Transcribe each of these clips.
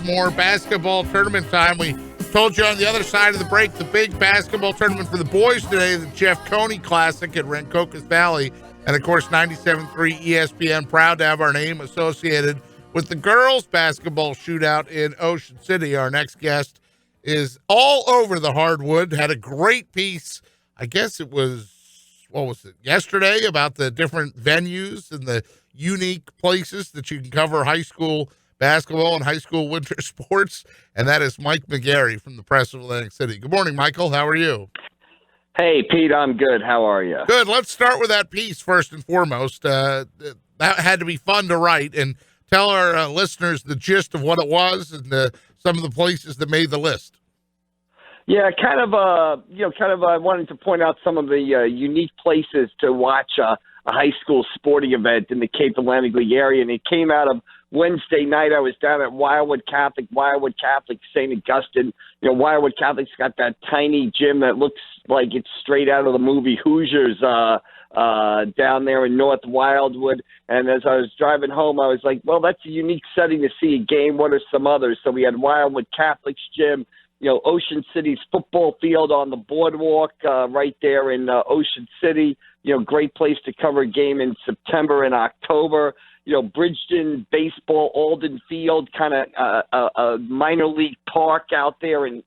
more basketball tournament time. We told you on the other side of the break, the big basketball tournament for the boys today, the Jeff Coney Classic at Rancocas Valley. And, of course, 97.3 ESPN, proud to have our name associated with the girls basketball shootout in Ocean City. Our next guest is all over the hardwood, had a great piece. I guess it was, yesterday, about the different venues and the unique places that you can cover high school basketball and high school winter sports. And that is Mike McGarry from the Press of Atlantic City. Good morning, Michael. How are you? Hey, Pete, I'm good. How are you? Good. Let's start with that piece first and foremost. That had to be fun to write, and tell our listeners the gist of what it was and some of the places that made the list. Yeah, I wanted to point out some of the unique places to watch a high school sporting event in the Cape Atlantic League area, and it came out of Wednesday night. I was down at Wildwood Catholic, St. Augustine. You know, Wildwood Catholic's got that tiny gym that looks like it's straight out of the movie Hoosiers down there in North Wildwood. And as I was driving home, I was like, well, that's a unique setting to see a game. What are some others? So we had Wildwood Catholic's gym, you know, Ocean City's football field on the boardwalk right there in Ocean City. You know, great place to cover a game in September and October. You know, Bridgeton baseball, Alden Field, kind of a minor league park out there in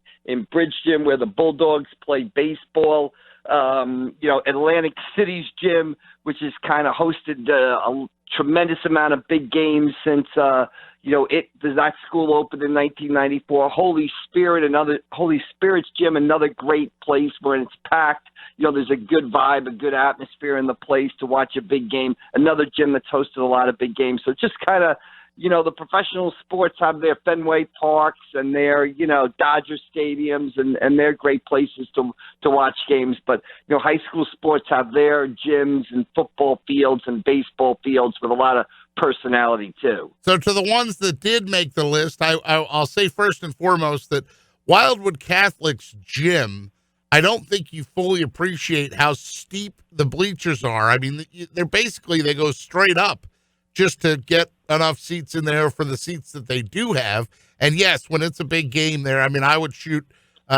Bridgeton where the Bulldogs play baseball. You know, Atlantic City's gym, which has kind of hosted a tremendous amount of big games since, that school opened in 1994. Holy Spirit's gym, another great place where it's packed. You know, there's a good vibe, a good atmosphere in the place to watch a big game. Another gym that's hosted a lot of big games. So just kind of, you know, the professional sports have their Fenway Parks and their, you know, Dodger stadiums, and they're great places to watch games. But, you know, high school sports have their gyms and football fields and baseball fields with a lot of personality too. So to the ones that did make the list, I'll say first and foremost that Wildwood Catholic's gym, I don't think you fully appreciate how steep the bleachers are. I mean, they go straight up just to get enough seats in there for the seats that they do have. And yes, when it's a big game there, I mean, I would shoot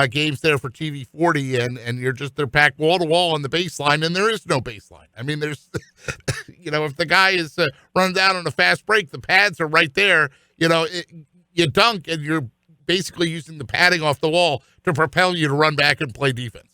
games there for TV 40 and they're packed wall to wall on the baseline, and there is no baseline. I mean, there's, you know, if the guy is run down on a fast break, the pads are right there. You know, you dunk and you're basically using the padding off the wall to propel you to run back and play defense.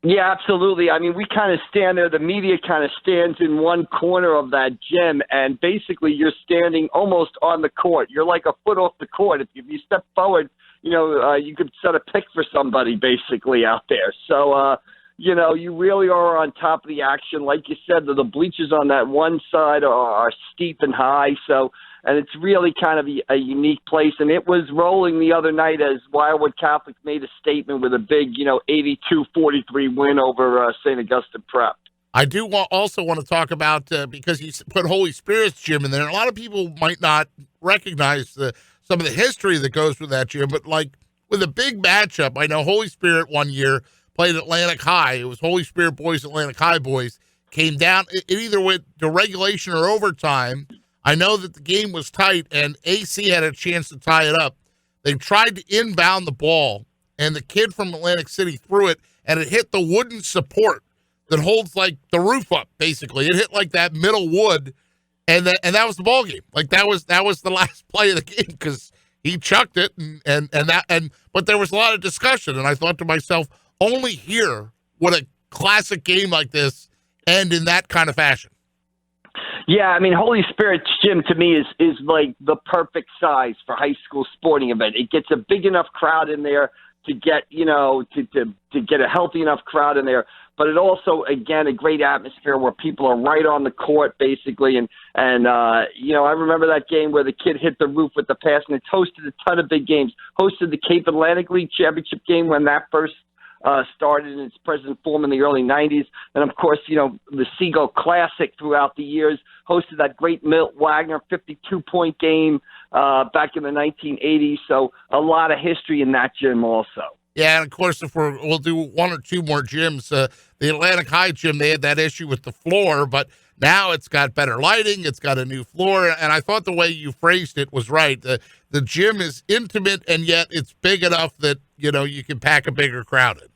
Yeah, absolutely. I mean, we kind of stand there. The media kind of stands in one corner of that gym, and basically you're standing almost on the court. You're like a foot off the court. If you step forward, you know, you could set a pick for somebody basically out there. So, you know, you really are on top of the action. Like you said, the bleachers on that one side are steep and high. So, and it's really kind of a unique place. And it was rolling the other night as Wildwood Catholic made a statement with a big, you know, 82-43 win over St. Augustine Prep. I do also want to talk about, because you put Holy Spirit's gym in there, and a lot of people might not recognize some of the history that goes with that gym, but like with a big matchup, I know Holy Spirit one year played Atlantic High. It was Holy Spirit boys, Atlantic High boys. Came down, it either went to regulation or overtime. I know that the game was tight, and AC had a chance to tie it up. They tried to inbound the ball, and the kid from Atlantic City threw it, and it hit the wooden support that holds, like, the roof up, basically. It hit, like, that middle wood, and that was the ball game. Like, that was the last play of the game because he chucked it, but there was a lot of discussion, and I thought to myself, only here would a classic game like this end in that kind of fashion. Yeah, I mean, Holy Spirit's gym to me is like the perfect size for high school sporting event. It gets a big enough crowd in there to get, you know, to get a healthy enough crowd in there. But it also, again, a great atmosphere where people are right on the court, basically. And you know, I remember that game where the kid hit the roof with the pass, and it's hosted a ton of big games. Hosted the Cape Atlantic League Championship game when that first started in its present form in the early 90s. And, of course, you know, the Seagull Classic throughout the years, hosted that great Milt Wagner 52-point game back in the 1980s. So a lot of history in that gym also. Yeah, and of course, if we'll do one or two more gyms. The Atlantic High gym, they had that issue with the floor, but now it's got better lighting. It's got a new floor, and I thought the way you phrased it was right. The gym is intimate, and yet it's big enough that you can pack a bigger crowd in.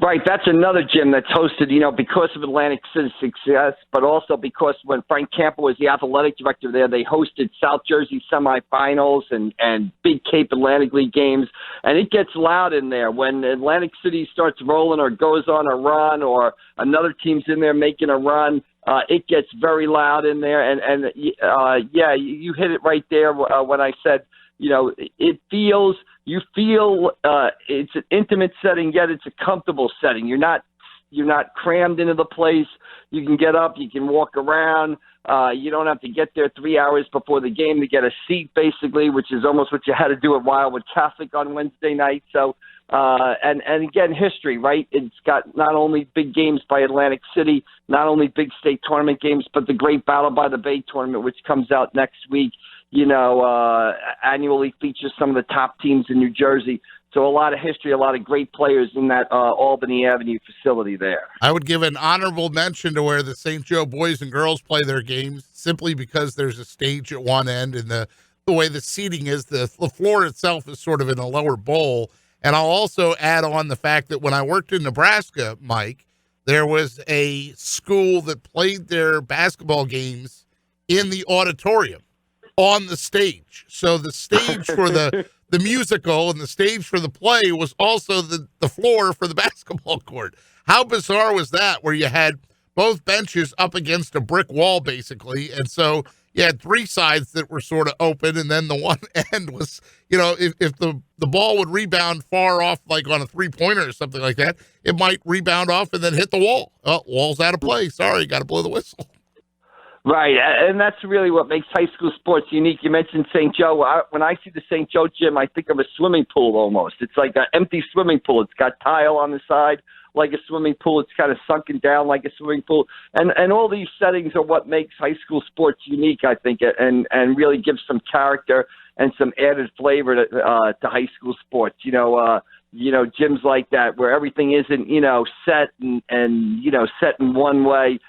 Right, that's another gym that's hosted, because of Atlantic City's success, but also because when Frank Campo was the athletic director there, they hosted South Jersey semifinals and big Cape Atlantic League games, and it gets loud in there. When Atlantic City starts rolling or goes on a run or another team's in there making a run, it gets very loud in there, and you hit it right there when I said, you feel it's an intimate setting, yet it's a comfortable setting. You're not crammed into the place. You can get up, you can walk around. You don't have to get there 3 hours before the game to get a seat, basically, which is almost what you had to do at Wildwood Catholic on Wednesday night. So, and again, history, right? It's got not only big games by Atlantic City, not only big state tournament games, but the Great Battle by the Bay tournament, which comes out next week. Annually features some of the top teams in New Jersey. So a lot of history, a lot of great players in that Albany Avenue facility there. I would give an honorable mention to where the St. Joe boys and girls play their games, simply because there's a stage at one end, and the way the seating is, the floor itself is sort of in a lower bowl. And I'll also add on the fact that when I worked in Nebraska, Mike, there was a school that played their basketball games in the auditorium on the stage. So the stage for the musical and the stage for the play was also the floor for the basketball court. How bizarre was that, where you had both benches up against a brick wall, basically, and so you had three sides that were sort of open, and then the one end was, if the ball would rebound far off, like on a three-pointer or something like that, it might rebound off and then hit the wall. Oh, wall's out of play. Sorry, got to blow the whistle. Right, and that's really what makes high school sports unique. You mentioned St. Joe. When I see the St. Joe gym, I think of a swimming pool almost. It's like an empty swimming pool. It's got tile on the side like a swimming pool. It's kind of sunken down like a swimming pool. And all these settings are what makes high school sports unique, I think, and really gives some character and some added flavor to high school sports. Gyms like that where everything isn't, set and set in one way.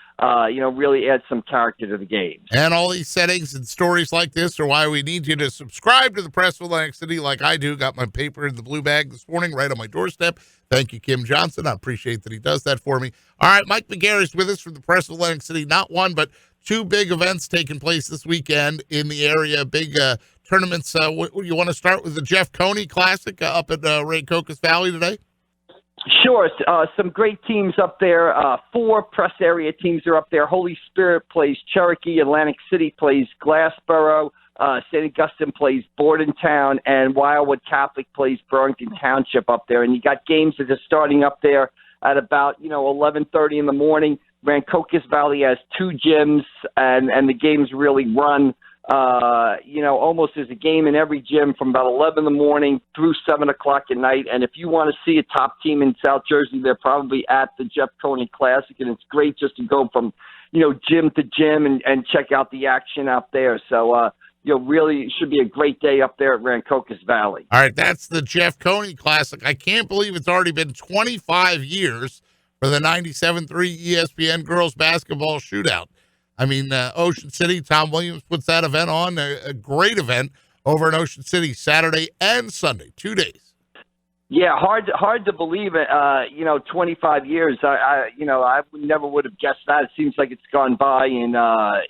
Really adds some character to the game. And all these settings and stories like this are why we need you to subscribe to the Press of Atlantic City like I do. Got my paper in the blue bag this morning right on my doorstep. Thank you, Kim Johnson. I appreciate that he does that for me. All right, Mike McGarry is with us from the Press of Atlantic City. Not one, but two big events taking place this weekend in the area, big tournaments. You want to start with the Jeff Coney Classic up at Rancocas Valley today? Sure. Some great teams up there. 4 press area teams are up there. Holy Spirit plays Cherokee. Atlantic City plays Glassboro. St. Augustine plays Bordentown. And Wildwood Catholic plays Burlington Township up there. And you got games that are starting up there at about, 11:30 in the morning. Rancocas Valley has 2 gyms, and the games really run. Almost there's a game in every gym from about 11 in the morning through 7 o'clock at night. And if you want to see a top team in South Jersey, they're probably at the Jeff Coney Classic. And it's great just to go from, gym to gym and check out the action out there. So, really it should be a great day up there at Rancocas Valley. All right, that's the Jeff Coney Classic. I can't believe it's already been 25 years for the 97.3 ESPN girls basketball shootout. I mean, Ocean City, Tom Williams puts that event on, a great event over in Ocean City, Saturday and Sunday, 2 days. Yeah, hard to believe it. 25 years. I never would have guessed that. It seems like it's gone by in a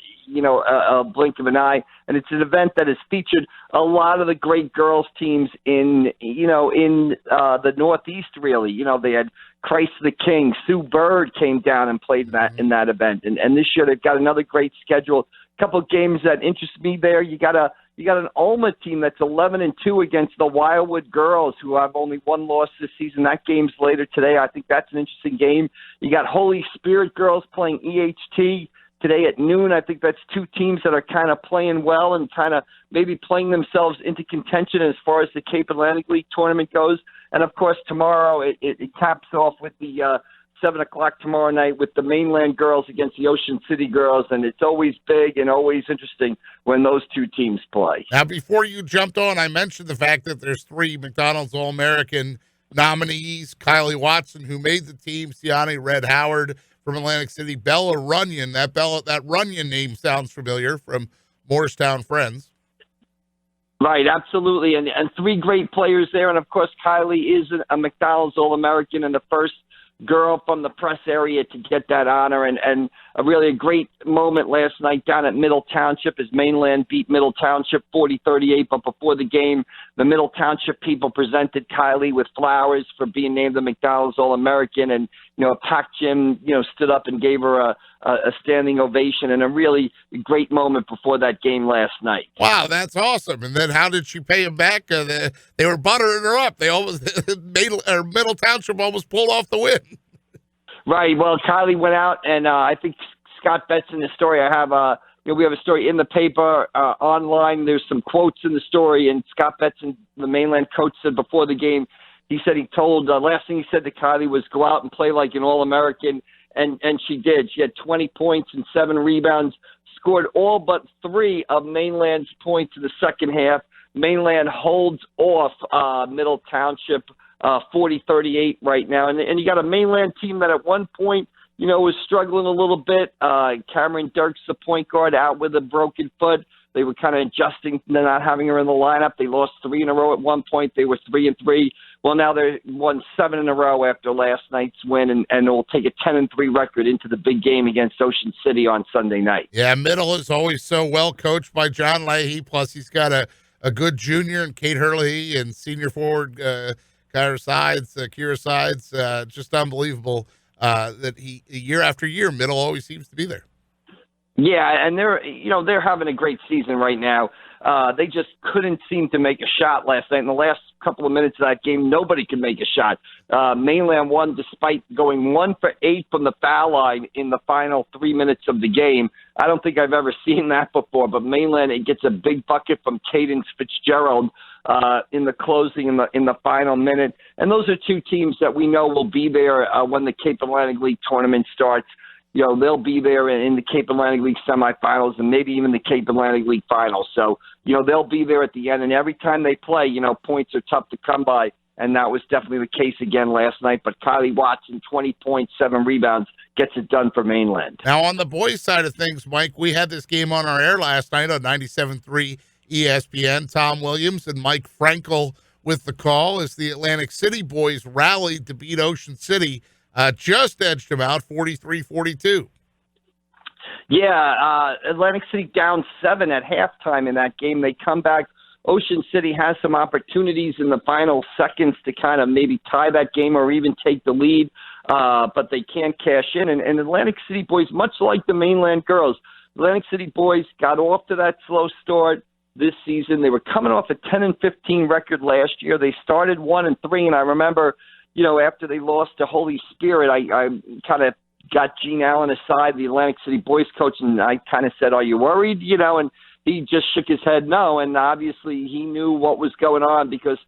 blink of an eye. And it's an event that has featured a lot of the great girls teams in the Northeast. Really, they had Christ the King. Sue Bird came down and played in that event. And this year they've got another great schedule. A couple of games that interest me there. You got an Alma team that's 11-2 against the Wildwood girls, who have only 1 loss this season. That game's later today. I think that's an interesting game. You got Holy Spirit girls playing EHT today at noon. I think that's 2 teams that are kind of playing well and kind of maybe playing themselves into contention as far as the Cape Atlantic League tournament goes. And, of course, tomorrow it caps off with the 7 o'clock tomorrow night with the Mainland girls against the Ocean City girls. And it's always big and always interesting when those 2 teams play. Now, before you jumped on, I mentioned the fact that there's 3 McDonald's All-American nominees, Kylie Watson, who made the team, Siani Red Howard from Atlantic City, Bella Runyon. That Runyon name sounds familiar from Morristown Friends. Right, absolutely. And three great players there. And, of course, Kylie is a McDonald's All-American and the first girl from the press area to get that honor. And a great moment last night down at Middle Township as Mainland beat Middle Township 40-38. But before the game, the Middle Township people presented Kylie with flowers for being named the McDonald's All-American. And, a packed gym, stood up and gave her a standing ovation, and a really great moment before that game last night. Wow, that's awesome. And then how did she pay him back? They were buttering her up. They almost Middle Township almost pulled off the win. Right. Well, Kylie went out, and I think Scott Betts in the story. I have we have a story in the paper online. There's some quotes in the story, and Scott Betts, and the Mainland coach, said before the game, he said he told last thing he said to Kylie was go out and play like an All-American. And she did. She had 20 points and 7 rebounds, scored all but 3 of Mainland's points in the second half. Mainland holds off Middle Township 40-38 right now. And you got a Mainland team that at one point, was struggling a little bit. Cameron Dirks, the point guard, out with a broken foot. They were kind of adjusting to not having her in the lineup. They lost 3 in a row at one point. They were 3-3. Well, now they won 7 in a row after last night's win, and will take a 10-3 record into the big game against Ocean City on Sunday night. Yeah, Middle is always so well coached by John Leahy. Plus, he's got a good junior and Kate Hurley and senior forward Kira Sides. Just unbelievable that he year after year, Middle always seems to be there. Yeah, and they're having a great season right now. They just couldn't seem to make a shot last night. In the last couple of minutes of that game, nobody could make a shot. Mainland won despite going 1 for 8 from the foul line in the final 3 minutes of the game. I don't think I've ever seen that before, but Mainland, it gets a big bucket from Cadence Fitzgerald in the closing in the final minute. And those are two teams that we know will be there when the Cape Atlantic League tournament starts. They'll be there in the Cape Atlantic League semifinals and maybe even the Cape Atlantic League finals. So, they'll be there at the end. And every time they play, points are tough to come by. And that was definitely the case again last night. But Kylie Watson, 20 points, 7 rebounds, gets it done for Mainland. Now, on the boys' side of things, Mike, we had this game on our air last night on 97.3 ESPN. Tom Williams and Mike Frankel with the call as the Atlantic City boys rallied to beat Ocean City. Just edged them out 43-42. Yeah, Atlantic City down 7 at halftime in that game. They come back. Ocean City has some opportunities in the final seconds to kind of maybe tie that game or even take the lead, but they can't cash in. And Atlantic City boys, much like the Mainland girls, Atlantic City boys got off to that slow start this season. They were coming off a 10-15 record last year. They started 1-3, and I remember – after they lost to Holy Spirit, I kind of got Gene Allen aside, the Atlantic City boys coach, and I kind of said, "Are you worried?" And he just shook his head no. And obviously he knew what was going on because,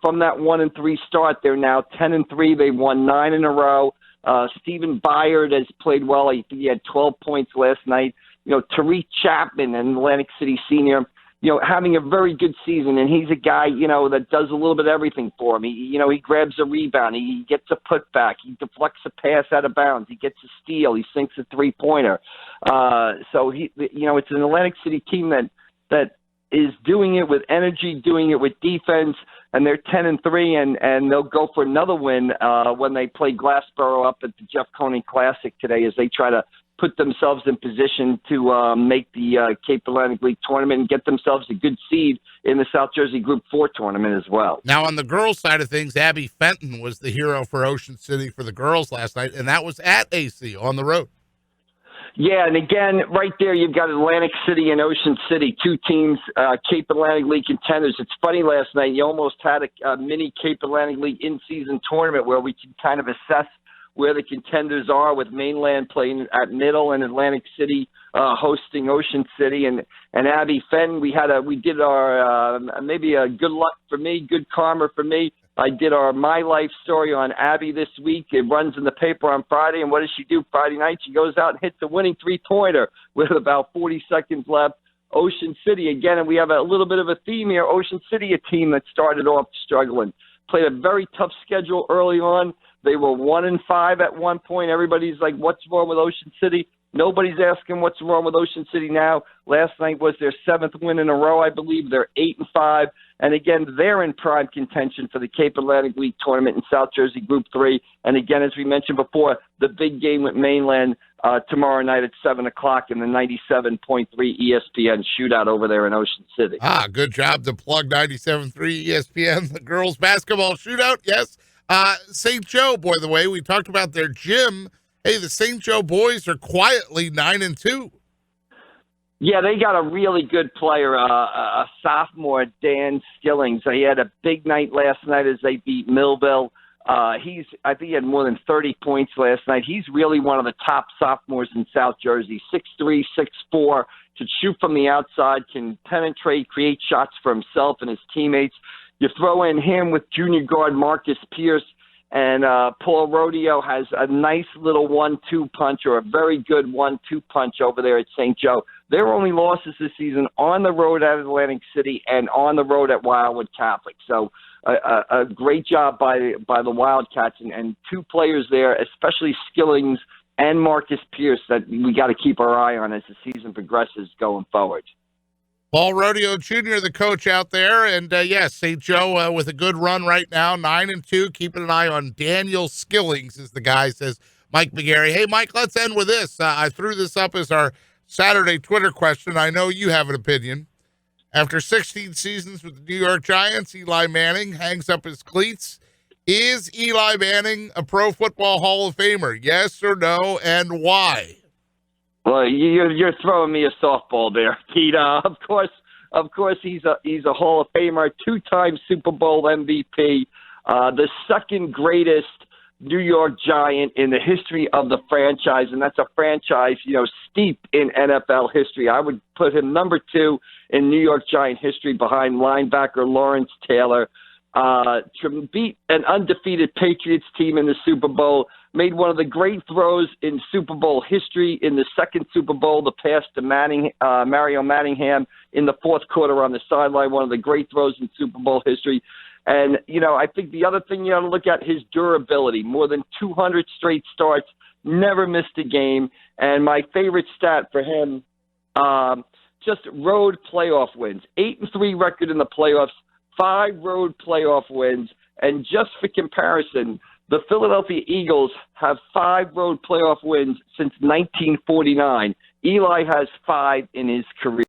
from that 1-3 start, they're now 10-3. They won 9 in a row. Stephen Byard has played well. He had 12 points last night. Tariq Chapman, an Atlantic City senior, having a very good season, and he's a guy, that does a little bit of everything for him. He grabs a rebound, he gets a putback, he deflects a pass out of bounds, he gets a steal, he sinks a three-pointer. So it's an Atlantic City team that is doing it with energy, doing it with defense, and they're 10-3, and they'll go for another win when they play Glassboro up at the Jeff Coney Classic today as they try to put themselves in position to make the Cape Atlantic League tournament and get themselves a good seed in the South Jersey Group 4 tournament as well. Now, on the girls' side of things, Abby Fenton was the hero for Ocean City for the girls last night, and that was at AC on the road. Yeah, and again, right there you've got Atlantic City and Ocean City, two teams, Cape Atlantic League contenders. It's funny, last night you almost had a mini Cape Atlantic League in-season tournament where we can kind of assess where the contenders are, with Mainland playing at Middle and Atlantic City hosting Ocean City. And Abby Fenton, we did our maybe a good luck for me, good karma for me. I did our My Life story on Abby this week. It runs in the paper on Friday. And what does she do Friday night? She goes out and hits a winning three-pointer with about 40 seconds left. Ocean City again, and we have a little bit of a theme here. Ocean City, a team that started off struggling. played a very tough schedule early on. They were 1-5 at one point. Everybody's like, what's wrong with Ocean City? Nobody's asking what's wrong with Ocean City now. Last night was their 7th win in a row, I believe. They're 8-5. And again, they're in prime contention for the Cape Atlantic League tournament in South Jersey Group 3. And again, as we mentioned before, the big game with Mainland tomorrow night at 7 o'clock in the 97.3 ESPN shootout over there in Ocean City. Good job to plug 97.3 ESPN, the girls basketball shootout. Yes. St. Joe, by the way, we talked about their gym. Hey, the St. Joe boys are quietly 9-2. Yeah, they got a really good player, a sophomore, Dan Skillings. He had a big night last night as they beat Millville. I think he had more than 30 points last night. He's really one of the top sophomores in South Jersey. 6'3", 6'4", can shoot from the outside, can penetrate, create shots for himself and his teammates. You throw in him with junior guard Marcus Pierce, and Paul Rodeo has a nice little 1-2 punch, or a very good 1-2 punch over there at St. Joe. Their only losses this season on the road at Atlantic City and on the road at Wildwood Catholic. So a great job by the Wildcats, and two players there, especially Skillings and Marcus Pierce, that we got to keep our eye on as the season progresses going forward. Paul Rodeo Jr., the coach out there, and yes, St. Joe with a good run right now, 9-2. Keeping an eye on Daniel Skillings, as the guy says, Mike McGarry. Hey, Mike, let's end with this. I threw this up as our Saturday Twitter question. I know you have an opinion. After 16 seasons with the New York Giants, Eli Manning hangs up his cleats. Is Eli Manning a Pro Football Hall of Famer? Yes or no, and why? Well, you're throwing me a softball there, Pete. Of course, he's a Hall of Famer, 2-time Super Bowl MVP, the second greatest New York Giant in the history of the franchise, and that's a franchise, steep in NFL history. I would put him number 2 in New York Giant history, behind linebacker Lawrence Taylor. To beat an undefeated Patriots team in the Super Bowl, made one of the great throws in Super Bowl history in the second Super Bowl, the pass to Mario Manningham in the fourth quarter on the sideline, one of the great throws in Super Bowl history. And, I think the other thing you got to look at, his durability, more than 200 straight starts, never missed a game. And my favorite stat for him, just road playoff wins, 8-3 record in the playoffs, 5 road playoff wins. And just for comparison, the Philadelphia Eagles have 5 road playoff wins since 1949. Eli has 5 in his career.